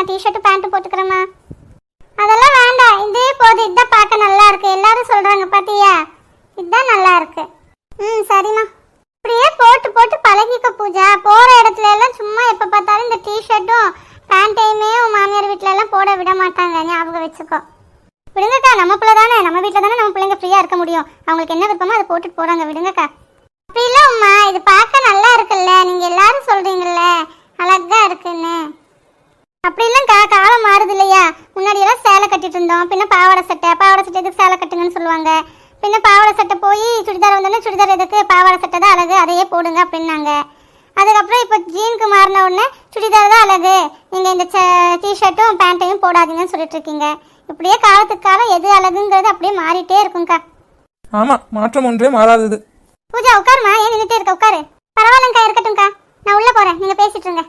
டிஷர்ட்டும் பேண்ட்டும் போட்டுக்கிறேம்மா. அதெல்லாம் வேண்டாம், இதே போதும். இதான் பார்க்க நல்லா இருக்கு, எல்லாரும் சொல்றாங்க பாத்தியா, இதுதான் நல்லா இருக்கு. சரிம்மா. இப்படியே போட்டு போட்டு பழகிக்க பூஜா. போற இடத்துல எல்லாம் சும்மா எப்ப பார்த்தாலும் இந்த டிஷர்ட்டும் பேண்ட்டையுமே உன் மாமியார் வீட்டுல எல்லாம் போட விட மாட்டாங்க, ஞாபகம் வச்சுக்கோ. விடுங்கக்கா, நம்ம பிள்ளை தானே, நம்ம வீட்டுல தானே நம்ம பிள்ளைங்க ஃப்ரீயா இருக்க முடியும். அவங்களுக்கு என்ன விருப்பமோ அதை போட்டுட்டு போறாங்க, விடுங்கக்கா. அப்படி இல்ல உமா, இது பார்க்க நல்லா இருக்குல்ல, நீங்க எல்லாரும் சொல்றீங்கல்ல அழகா இருக்குன்னு. அப்படி இல்லைக்கா, காலம் மாறுது இல்லையா. முன்னாடி எல்லாம் சேலை கட்டிட்டு இருந்தோம், பின்ன பாவாடை சட்டை எதுக்கு சேலை கட்டுங்கன்னு சொல்லுவாங்க. பின்ன பாவாடை சட்டை போய் சுடிதார் வந்தோடனே சுடிதார் எதுக்கு, பாவாடை சட்டை தான் அழகு, அதையே போடுங்க அப்படின்னாங்க. அதுக்கப்புறம் இப்போ ஜீனுக்கு மாறின உடனே சுடிதார் தான் அழகு, நீங்க இந்த டிஷர்ட்டும் பேண்ட்டையும் போடாதீங்கன்னு சொல்லிட்டு இருக்கீங்க. இப்படியே காலத்துக்கு காலம் எது அழகுங்கிறது அப்படியே மாறிட்டே இருக்கும்க்கா. ஆமா, மாற்றம் ஒன்றே மாறாதது. பூஜா உட்காருமா, ஏன் நின்றுட்டே இருக்க, உட்காரு. பரவாயில்லங்கா, இருக்கட்டும்க்கா, நான் உள்ள போறேன், நீங்க பேசிட்டு இருங்க.